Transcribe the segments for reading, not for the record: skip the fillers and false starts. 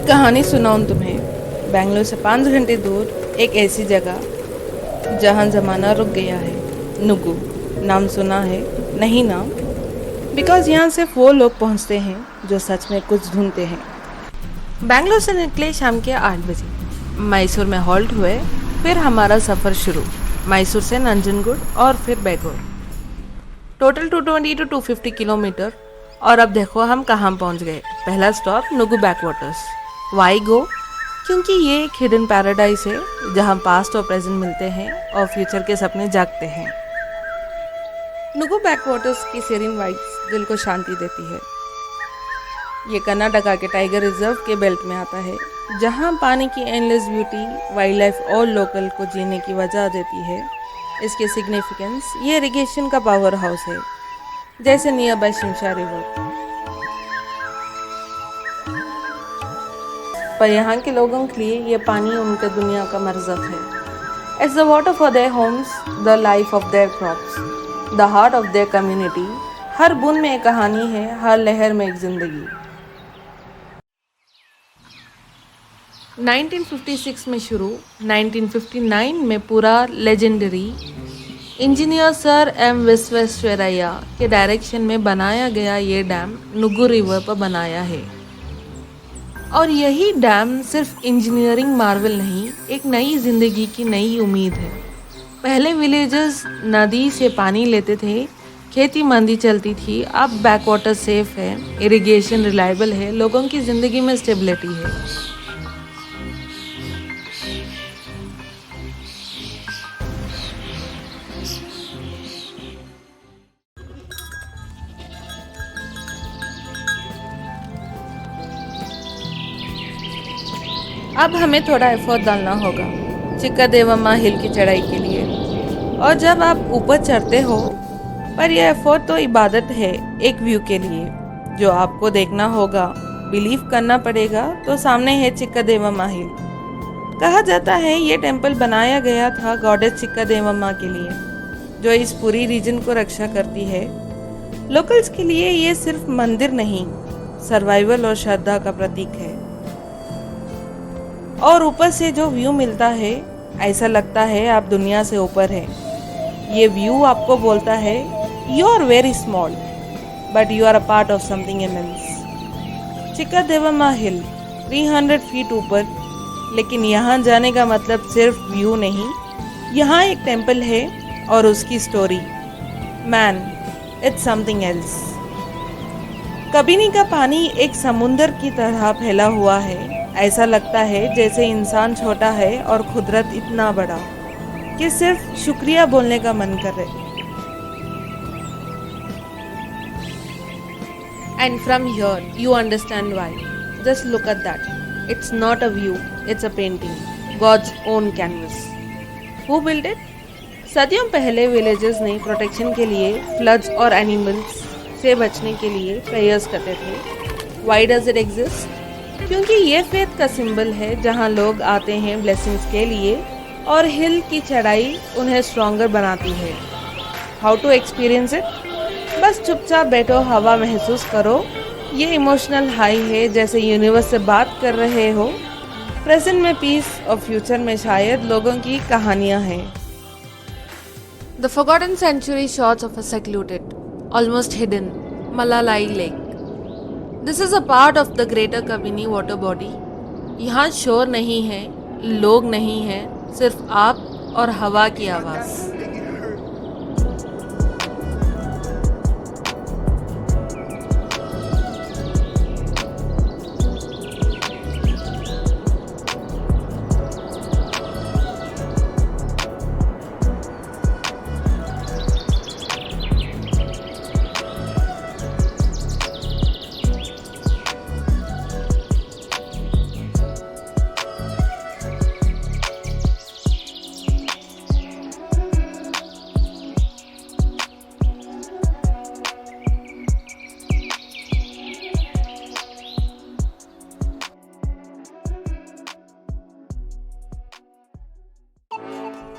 एक कहानी सुनाऊं तुम्हें। बेंगलोर से 5 घंटे दूर एक ऐसी जगह जहां ज़माना रुक गया है। नुगु नाम सुना है? नहीं नाम, बिकॉज यहाँ सिर्फ वो लोग पहुँचते हैं जो सच में कुछ ढूंढते हैं। बेंगलोर से निकले शाम के 8 बजे। मैसूर में हॉल्ट हुए, फिर हमारा सफ़र शुरू। मैसूर से नंजनगुड और फिर बेगूर। Total 220 to 250 kilometre. और अब देखो हम कहाँ पहुँच गए। पहला stop Nugu backwaters. Why go? क्योंकि ये एक हिडन पैराडाइज है जहाँ पास्ट और प्रेजेंट मिलते हैं और फ्यूचर के सपने जागते हैं। नुगु बैकवाटर्स की सीरीन वाइब्स दिल को शांति देती है। ये कर्नाटका के टाइगर रिजर्व के बेल्ट में आता है, जहाँ पानी की एंडलेस ब्यूटी वाइल्ड लाइफ और लोकल को जीने की वजह देती है। इसकी सिग्निफिकेंस ये इरिगेशन का पावर हाउस है, जैसे नियर बाय शिमशा रिवर। पर यहाँ के लोगों के लिए ये पानी उनके दुनिया का मरज़ब है। It's the water for their homes, the life of their crops, the heart of their community. हर बूंद में एक कहानी है, हर लहर में एक जिंदगी। 1956 में शुरू, 1959 में पूरा legendary engineer sir M Visvesvaraya के डायरेक्शन में बनाया गया ये डैम नुगु रिवर पर बनाया है। और यही डैम सिर्फ इंजीनियरिंग मार्वल नहीं, एक नई जिंदगी की नई उम्मीद है। पहले विलेजर्स नदी से पानी लेते थे, खेती मंदी चलती थी। अब बैकवाटर सेफ है, इरिगेशन रिलायबल है, लोगों की ज़िंदगी में स्टेबिलिटी है। अब हमें थोड़ा एफर्ट डालना होगा चिक्कादेवम्मा हिल की चढ़ाई के लिए। और जब आप ऊपर चढ़ते हो, पर यह एफर्ट तो इबादत है एक व्यू के लिए जो आपको देखना होगा, बिलीव करना पड़ेगा। तो सामने है चिक्कादेवम्मा हिल। कहा जाता है ये टेंपल बनाया गया था गॉडेस चिक्कादेवम्मा के लिए, जो इस पूरी रीजन को रक्षा करती है। लोकल्स के लिए ये सिर्फ मंदिर नहीं, सर्वाइवल और श्रद्धा का प्रतीक है। और ऊपर से जो व्यू मिलता है, ऐसा लगता है आप दुनिया से ऊपर हैं। ये व्यू आपको बोलता है you are very small but you are a part of something immense. Chikkadevamma hill 300 feet ऊपर, लेकिन यहाँ जाने का मतलब सिर्फ व्यू नहीं, यहाँ एक टेंपल है और उसकी story. Man, it's something else. Kabini का पानी एक समुंदर की तरह फैला हुआ है। ऐसा लगता है जैसे इंसान छोटा है और कुदरत इतना बड़ा कि सिर्फ शुक्रिया बोलने का मन कर रहे। And from here you understand why. Just look at that. It's not a view, it's a painting, God's own canvas. Who build it? सदियों पहले विलेजर्स ने प्रोटेक्शन के लिए फ्लड्स और एनिमल्स से बचने के लिए प्रेयर्स करते थे। Why does it exist? क्योंकि ये फेथ का सिंबल है, जहाँ लोग आते हैं ब्लेसिंग्स के लिए और हिल की चढ़ाई उन्हें स्ट्रॉन्गर बनाती है। How to experience it? बस चुपचाप बैठो, हवा महसूस करो। ये इमोशनल हाई है, जैसे यूनिवर्स से बात कर रहे हो। प्रेजेंट में पीस और फ्यूचर में शायद लोगों की कहानियाँ हैं। The forgotten century shots of a secluded, almost hidden Malalai Lake. This is a part of the greater Kabini water body. यहाँ शोर नहीं है, लोग नहीं हैं, सिर्फ आप और हवा की आवाज़।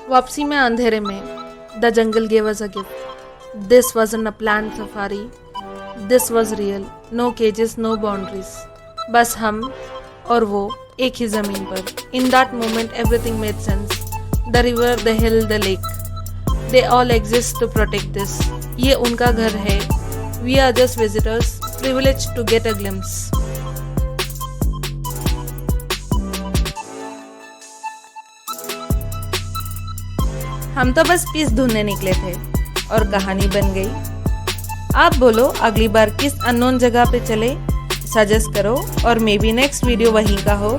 वापसी में अंधेरे में, the jungle gave us a gift. This wasn't a planned safari. This was real. No cages, no boundaries. बस हम, और वो एक ही जमीन पर। In that moment everything made sense. The river, the hill, the lake, they all exist to protect this. ये उनका घर है। We are just visitors, privilege to get a glimpse. हम तो बस पीस ढूंढने निकले थे और कहानी बन गई। आप बोलो अगली बार किस अननोन जगह पे चले, सजेस्ट करो और मे बी नेक्स्ट वीडियो वहीं का हो।